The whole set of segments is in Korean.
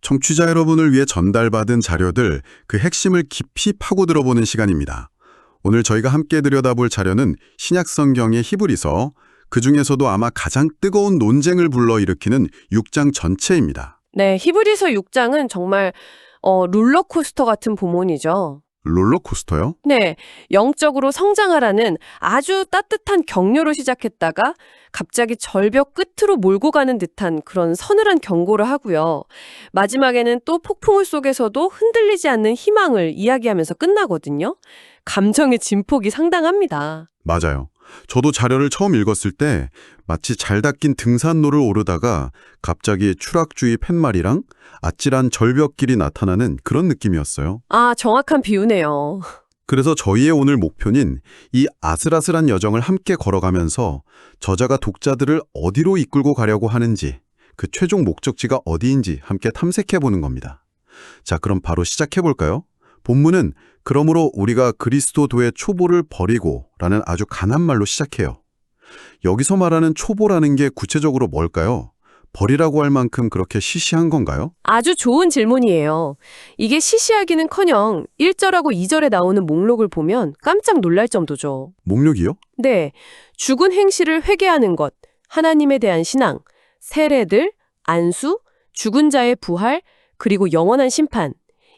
청취자 여러분을 위해 전달받은 자료들, 그 핵심을 깊이 파고 들어보는 시간입니다. 오늘 저희가 함께 들여다볼 자료는 신약 성경의 히브리서, 그중에서도 아마 가장 뜨거운 논쟁을 불러일으키는 6장 전체입니다. 네, 히브리서 6장은 정말 롤러코스터 같은 본문이죠. 롤러코스터요? 네, 영적으로 성장하라는 아주 따뜻한 격려로 시작했다가 갑자기 절벽 끝으로 몰고 가는 듯한 그런 서늘한 경고를 하고요. 마지막에는 또 폭풍울 속에서도 흔들리지 않는 희망을 이야기하면서 끝나거든요. 감정의 진폭이 상당합니다. 맞아요. 저도 자료를 처음 읽었을 때 마치 잘 닦인 등산로를 오르다가 갑자기 추락주의 팻말이랑 아찔한 절벽길이 나타나는 그런 느낌이었어요. 아, 정확한 비유네요. 그래서 저희의 오늘 목표는 이 아슬아슬한 여정을 함께 걸어가면서 저자가 독자들을 어디로 이끌고 가려고 하는지, 그 최종 목적지가 어디인지 함께 탐색해보는 겁니다. 자, 그럼 바로 시작해볼까요? 본문은 그러므로 우리가 그리스도도의 초보를 버리고 라는 아주 간한 말로 시작해요. 여기서 말하는 초보라는 게 구체적으로 뭘까요? 버리라고 할 만큼 그렇게 시시한 건가요? 아주 좋은 질문이에요. 이게 시시하기는커녕 1절하고 2절에 나오는 목록을 보면 깜짝 놀랄 정도죠. 목록이요? 네, 죽은 행실을 회개하는 것, 하나님에 대한 신앙, 세례들, 안수, 죽은 자의 부활, 그리고 영원한 심판.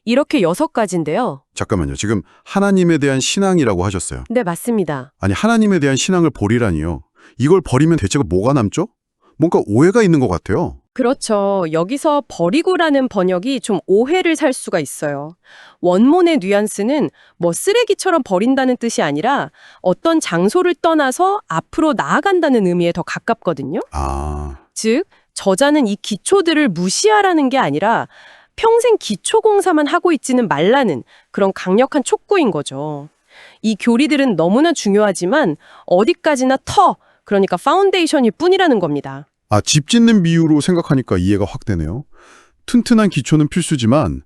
이렇게 6가지인데요. 잠깐만요. 지금 하나님에 대한 신앙이라고 하셨어요. 네, 맞습니다. 아니, 하나님에 대한 신앙을 버리라니요. 이걸 버리면 대체 뭐가 남죠? 뭔가 오해가 있는 것 같아요. 그렇죠. 여기서 버리고라는 번역이 좀 오해를 살 수가 있어요. 원문의 뉘앙스는 뭐 쓰레기처럼 버린다는 뜻이 아니라 어떤 장소를 떠나서 앞으로 나아간다는 의미에 더 가깝거든요. 아, 즉, 저자는 이 기초들을 무시하라는 게 아니라 평생 기초공사만 하고 있지는 말라는 그런 강력한 촉구인 거죠. 이 교리들은 너무나 중요하지만 어디까지나 그러니까 파운데이션일 뿐이라는 겁니다. 집 짓는 비유로 생각하니까 이해가 확 되네요. 튼튼한 기초는 필수지만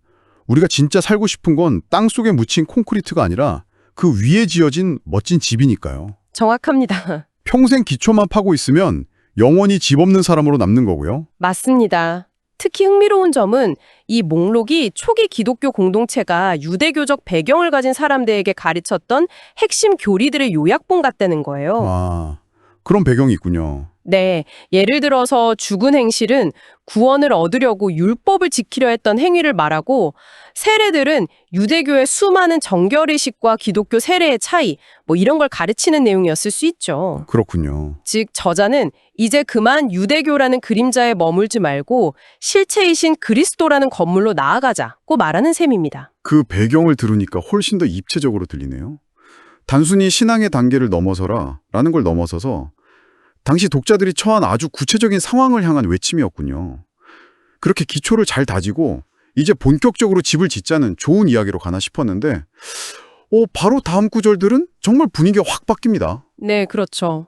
우리가 진짜 살고 싶은 건 땅속에 묻힌 콘크리트가 아니라 그 위에 지어진 멋진 집이니까요. 정확합니다. 평생 기초만 파고 있으면 영원히 집 없는 사람으로 남는 거고요. 맞습니다. 특히 흥미로운 점은 이 목록이 초기 기독교 공동체가 유대교적 배경을 가진 사람들에게 가르쳤던 핵심 교리들의 요약본 같다는 거예요. 아, 그런 배경이 있군요. 네, 예를 들어서 죽은 행실은 구원을 얻으려고 율법을 지키려 했던 행위를 말하고, 세례들은 유대교의 수많은 정결의식과 기독교 세례의 차이, 이런 걸 가르치는 내용이었을 수 있죠. 그렇군요. 즉, 저자는 이제 그만 유대교라는 그림자에 머물지 말고 실체이신 그리스도라는 건물로 나아가자고 말하는 셈입니다. 그 배경을 들으니까 훨씬 더 입체적으로 들리네요. 단순히 신앙의 단계를 넘어서라라는 걸 넘어서서 당시 독자들이 처한 아주 구체적인 상황을 향한 외침이었군요. 그렇게 기초를 잘 다지고 이제 본격적으로 집을 짓자는 좋은 이야기로 가나 싶었는데 바로 다음 구절들은 정말 분위기가 확 바뀝니다. 네, 그렇죠.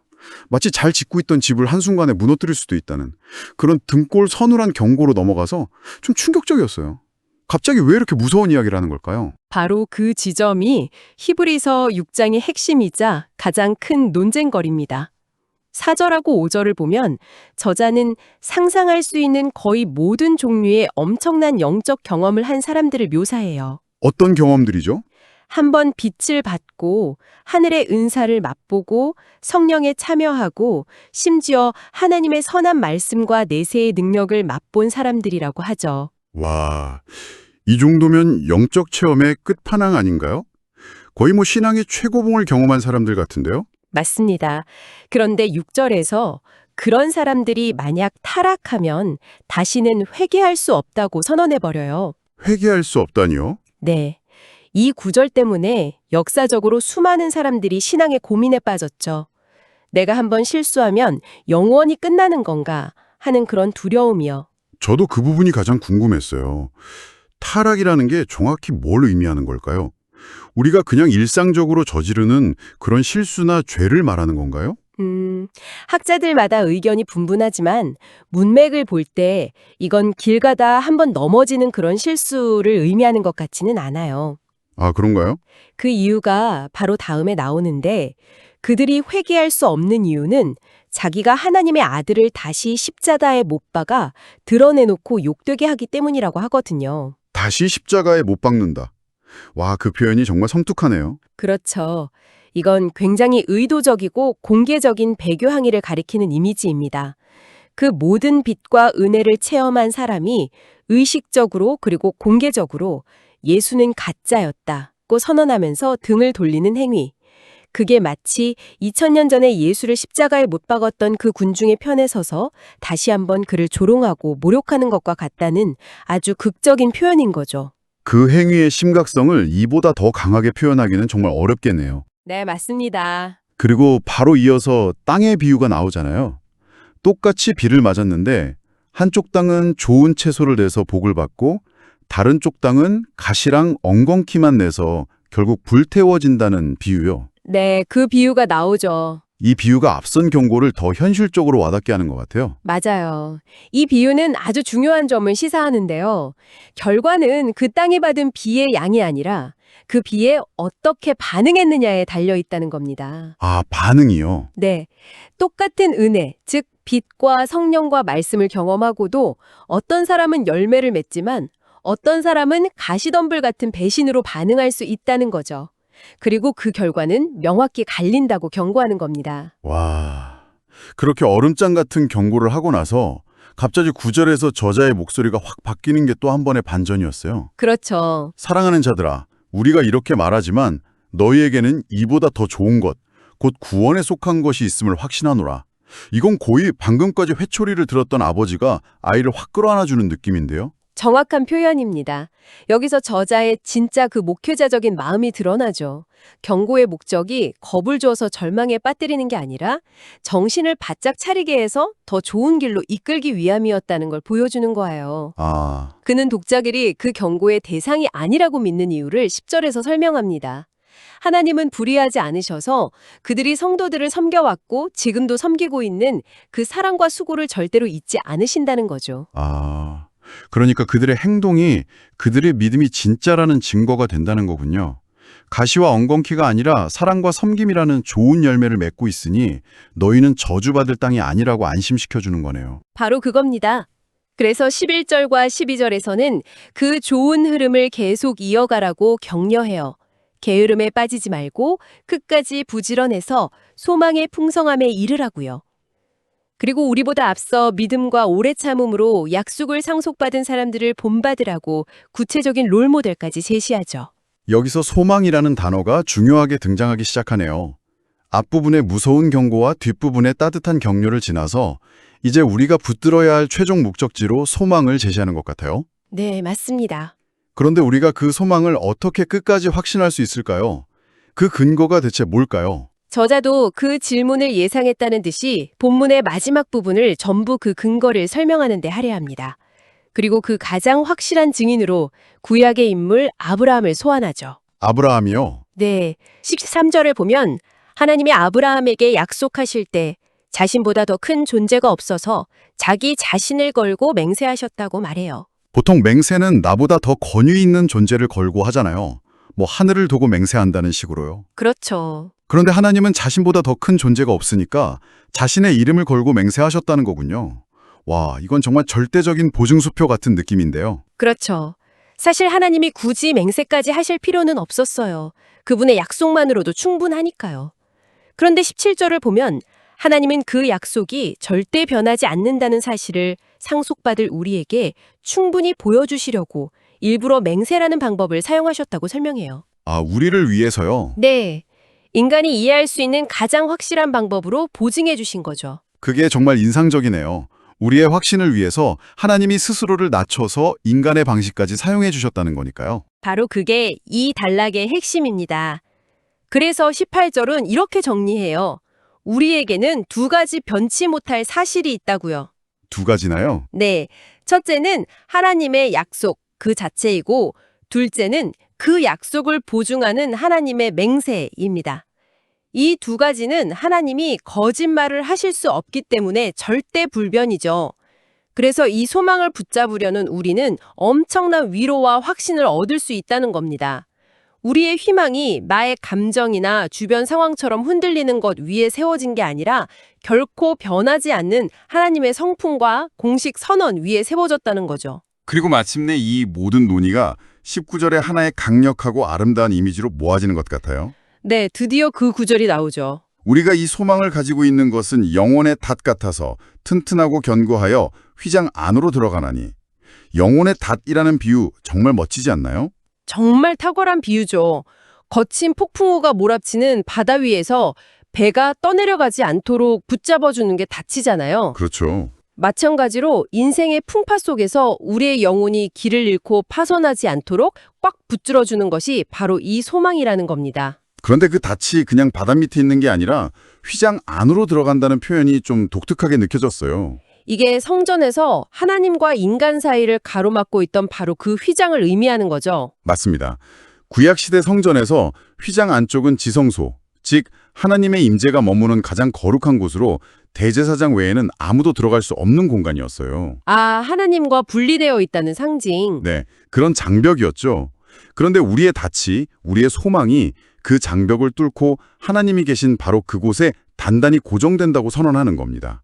마치 잘 짓고 있던 집을 한순간에 무너뜨릴 수도 있다는 그런 등골 서늘한 경고로 넘어가서 좀 충격적이었어요. 갑자기 왜 이렇게 무서운 이야기를 하는 걸까요? 바로 그 지점이 히브리서 6장의 핵심이자 가장 큰 논쟁거리입니다. 4절하고 5절을 보면 저자는 상상할 수 있는 거의 모든 종류의 엄청난 영적 경험을 한 사람들을 묘사해요. 어떤 경험들이죠? 한번 빛을 받고 하늘의 은사를 맛보고 성령에 참여하고 심지어 하나님의 선한 말씀과 내세의 능력을 맛본 사람들이라고 하죠. 와, 이 정도면 영적 체험의 끝판왕 아닌가요? 거의 신앙의 최고봉을 경험한 사람들 같은데요? 맞습니다. 그런데 6절에서 그런 사람들이 만약 타락하면 다시는 회개할 수 없다고 선언해버려요. 회개할 수 없다니요? 네. 이 구절 때문에 역사적으로 수많은 사람들이 신앙의 고민에 빠졌죠. 내가 한번 실수하면 영원히 끝나는 건가 하는 그런 두려움이요. 저도 그 부분이 가장 궁금했어요. 타락이라는 게 정확히 뭘 의미하는 걸까요? 우리가 그냥 일상적으로 저지르는 그런 실수나 죄를 말하는 건가요? 학자들마다 의견이 분분하지만 문맥을 볼 때 이건 길 가다 한번 넘어지는 그런 실수를 의미하는 것 같지는 않아요. 아, 그런가요? 그 이유가 바로 다음에 나오는데 그들이 회개할 수 없는 이유는 자기가 하나님의 아들을 다시 십자가에 못 박아 드러내놓고 욕되게 하기 때문이라고 하거든요. 다시 십자가에 못 박는다. 와, 그 표현이 정말 섬뜩하네요. 그렇죠. 이건 굉장히 의도적이고 공개적인 배교 행위를 가리키는 이미지입니다. 그 모든 빛과 은혜를 체험한 사람이 의식적으로 그리고 공개적으로 예수는 가짜였다고 선언하면서 등을 돌리는 행위. 그게 마치 2000년 전에 예수를 십자가에 못 박았던 그 군중의 편에 서서 다시 한번 그를 조롱하고 모욕하는 것과 같다는 아주 극적인 표현인 거죠. 그 행위의 심각성을 이보다 더 강하게 표현하기는 정말 어렵겠네요. 네, 맞습니다. 그리고 바로 이어서 땅의 비유가 나오잖아요. 똑같이 비를 맞았는데 한쪽 땅은 좋은 채소를 내서 복을 받고 다른 쪽 땅은 가시랑 엉겅퀴만 내서 결국 불태워진다는 비유요. 네, 그 비유가 나오죠. 이 비유가 앞선 경고를 더 현실적으로 와닿게 하는 것 같아요. 맞아요. 이 비유는 아주 중요한 점을 시사하는데요. 결과는 그 땅이 받은 비의 양이 아니라 그 비에 어떻게 반응했느냐에 달려 있다는 겁니다. 아, 반응이요. 네. 똑같은 은혜, 즉 빛과 성령과 말씀을 경험하고도 어떤 사람은 열매를 맺지만 어떤 사람은 가시덤불 같은 배신으로 반응할 수 있다는 거죠. 그리고 그 결과는 명확히 갈린다고 경고하는 겁니다. 와, 그렇게 얼음장 같은 경고를 하고 나서 갑자기 구절에서 저자의 목소리가 확 바뀌는 게 또 한 번의 반전이었어요. 그렇죠. 사랑하는 자들아, 우리가 이렇게 말하지만 너희에게는 이보다 더 좋은 것, 곧 구원에 속한 것이 있음을 확신하노라. 이건 거의 방금까지 회초리를 들었던 아버지가 아이를 확 끌어안아주는 느낌인데요. 정확한 표현입니다. 여기서 저자의 진짜 그 목회자적인 마음이 드러나죠. 경고의 목적이 겁을 줘서 절망에 빠뜨리는 게 아니라 정신을 바짝 차리게 해서 더 좋은 길로 이끌기 위함이었다는 걸 보여주는 거예요. 아, 그는 독자들이 그 경고의 대상이 아니라고 믿는 이유를 10절에서 설명합니다. 하나님은 불의하지 않으셔서 그들이 성도들을 섬겨왔고 지금도 섬기고 있는 그 사랑과 수고를 절대로 잊지 않으신다는 거죠. 그러니까 그들의 행동이 그들의 믿음이 진짜라는 증거가 된다는 거군요. 가시와 엉겅퀴가 아니라 사랑과 섬김이라는 좋은 열매를 맺고 있으니 너희는 저주받을 땅이 아니라고 안심시켜주는 거네요. 바로 그겁니다. 그래서 11절과 12절에서는 그 좋은 흐름을 계속 이어가라고 격려해요. 게으름에 빠지지 말고 끝까지 부지런해서 소망의 풍성함에 이르라고요. 그리고 우리보다 앞서 믿음과 오래 참음으로 약속을 상속받은 사람들을 본받으라고 구체적인 롤모델까지 제시하죠. 여기서 소망이라는 단어가 중요하게 등장하기 시작하네요. 앞부분의 무서운 경고와 뒷부분의 따뜻한 격려를 지나서 이제 우리가 붙들어야 할 최종 목적지로 소망을 제시하는 것 같아요. 네, 맞습니다. 그런데 우리가 그 소망을 어떻게 끝까지 확신할 수 있을까요? 그 근거가 대체 뭘까요? 저자도 그 질문을 예상했다는 듯이 본문의 마지막 부분을 전부 그 근거를 설명하는 데 할애합니다. 그리고 그 가장 확실한 증인으로 구약의 인물 아브라함을 소환하죠. 아브라함이요? 네, 13절을 보면 하나님이 아브라함에게 약속하실 때 자신보다 더 큰 존재가 없어서 자기 자신을 걸고 맹세하셨다고 말해요. 보통 맹세는 나보다 더 권위 있는 존재를 걸고 하잖아요. 뭐 하늘을 두고 맹세한다는 식으로요. 그렇죠. 그런데 하나님은 자신보다 더 큰 존재가 없으니까 자신의 이름을 걸고 맹세하셨다는 거군요. 와, 이건 정말 절대적인 보증수표 같은 느낌인데요. 그렇죠. 사실 하나님이 굳이 맹세까지 하실 필요는 없었어요. 그분의 약속만으로도 충분하니까요. 그런데 17절을 보면 하나님은 그 약속이 절대 변하지 않는다는 사실을 상속받을 우리에게 충분히 보여주시려고 일부러 맹세라는 방법을 사용하셨다고 설명해요. 아, 우리를 위해서요? 네. 인간이 이해할 수 있는 가장 확실한 방법으로 보증해 주신 거죠. 그게 정말 인상적이네요. 우리의 확신을 위해서 하나님이 스스로를 낮춰서 인간의 방식까지 사용해 주셨다는 거니까요. 바로 그게 이 단락의 핵심입니다. 그래서 18절은 이렇게 정리해요. 우리에게는 두 가지 변치 못할 사실이 있다고요. 두 가지나요? 네. 첫째는 하나님의 약속 그 자체이고 둘째는 그 약속을 보증하는 하나님의 맹세입니다. 이 두 가지는 하나님이 거짓말을 하실 수 없기 때문에 절대 불변이죠. 그래서 이 소망을 붙잡으려는 우리는 엄청난 위로와 확신을 얻을 수 있다는 겁니다. 우리의 희망이 나의 감정이나 주변 상황처럼 흔들리는 것 위에 세워진 게 아니라 결코 변하지 않는 하나님의 성품과 공식 선언 위에 세워졌다는 거죠. 그리고 마침내 이 모든 논의가 19절의 하나의 강력하고 아름다운 이미지로 모아지는 것 같아요. 네, 드디어 그 구절이 나오죠. 우리가 이 소망을 가지고 있는 것은 영혼의 닷 같아서 튼튼하고 견고하여 휘장 안으로 들어가나니. 영혼의 닷이라는 비유 정말 멋지지 않나요? 정말 탁월한 비유죠. 거친 폭풍우가 몰아치는 바다 위에서 배가 떠내려가지 않도록 붙잡아주는 게 닷이잖아요. 그렇죠. 마찬가지로 인생의 풍파 속에서 우리의 영혼이 길을 잃고 파손하지 않도록 꽉 붙들어주는 것이 바로 이 소망이라는 겁니다. 그런데 그 닷이 그냥 바다 밑에 있는 게 아니라 휘장 안으로 들어간다는 표현이 좀 독특하게 느껴졌어요. 이게 성전에서 하나님과 인간 사이를 가로막고 있던 바로 그 휘장을 의미하는 거죠. 맞습니다. 구약시대 성전에서 휘장 안쪽은 지성소, 즉 하나님의 임재가 머무는 가장 거룩한 곳으로 대제사장 외에는 아무도 들어갈 수 없는 공간이었어요. 아, 하나님과 분리되어 있다는 상징. 네, 그런 장벽이었죠. 그런데 우리의 닻이, 우리의 소망이 그 장벽을 뚫고 하나님이 계신 바로 그곳에 단단히 고정된다고 선언하는 겁니다.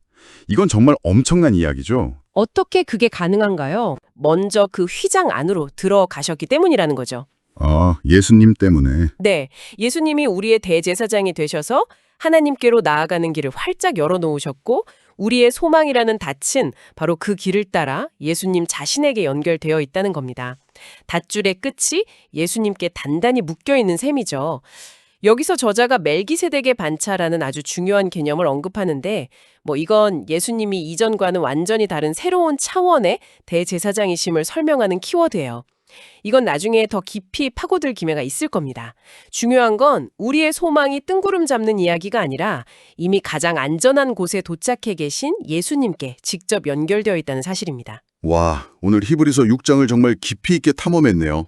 이건 정말 엄청난 이야기죠. 어떻게 그게 가능한가요? 먼저 그 휘장 안으로 들어가셨기 때문이라는 거죠. 예수님 때문에. 네, 예수님이 우리의 대제사장이 되셔서 하나님께로 나아가는 길을 활짝 열어놓으셨고 우리의 소망이라는 닻은 바로 그 길을 따라 예수님 자신에게 연결되어 있다는 겁니다. 닷줄의 끝이 예수님께 단단히 묶여있는 셈이죠. 여기서 저자가 멜기세덱의 반차라는 아주 중요한 개념을 언급하는데 이건 예수님이 이전과는 완전히 다른 새로운 차원의 대제사장이심을 설명하는 키워드예요. 이건 나중에 더 깊이 파고들 기회가 있을 겁니다. 중요한 건 우리의 소망이 뜬구름 잡는 이야기가 아니라 이미 가장 안전한 곳에 도착해 계신 예수님께 직접 연결되어 있다는 사실입니다. 와, 오늘 히브리서 6장을 정말 깊이 있게 탐험했네요.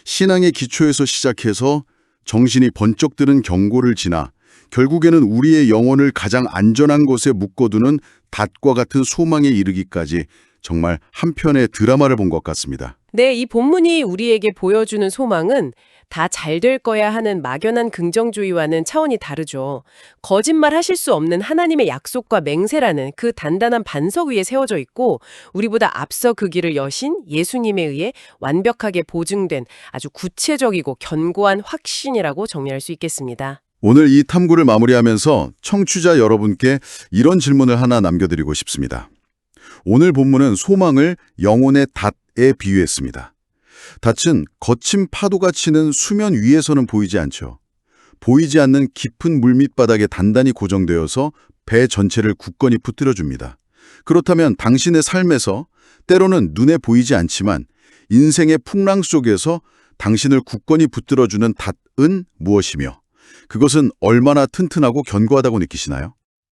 신앙의 기초에서 시작해서 정신이 번쩍 드는 경고를 지나 결국에는 우리의 영혼을 가장 안전한 곳에 묶어두는 닷과 같은 소망에 이르기까지 정말 한 편의 드라마를 본 것 같습니다. 네, 이 본문이 우리에게 보여주는 소망은 다 잘 될 거야 하는 막연한 긍정주의와는 차원이 다르죠. 거짓말 하실 수 없는 하나님의 약속과 맹세라는 그 단단한 반석 위에 세워져 있고 우리보다 앞서 그 길을 여신 예수님에 의해 완벽하게 보증된 아주 구체적이고 견고한 확신이라고 정리할 수 있겠습니다. 오늘 이 탐구를 마무리하면서 청취자 여러분께 이런 질문을 하나 남겨드리고 싶습니다. 오늘 본문은 소망을 영혼의 닷에 비유했습니다. 닷은 거친 파도가 치는 수면 위에서는 보이지 않죠. 보이지 않는 깊은 물밑바닥에 단단히 고정되어서 배 전체를 굳건히 붙들어줍니다. 그렇다면 당신의 삶에서 때로는 눈에 보이지 않지만 인생의 풍랑 속에서 당신을 굳건히 붙들어주는 닷은 무엇이며 그것은 얼마나 튼튼하고 견고하다고 느끼시나요?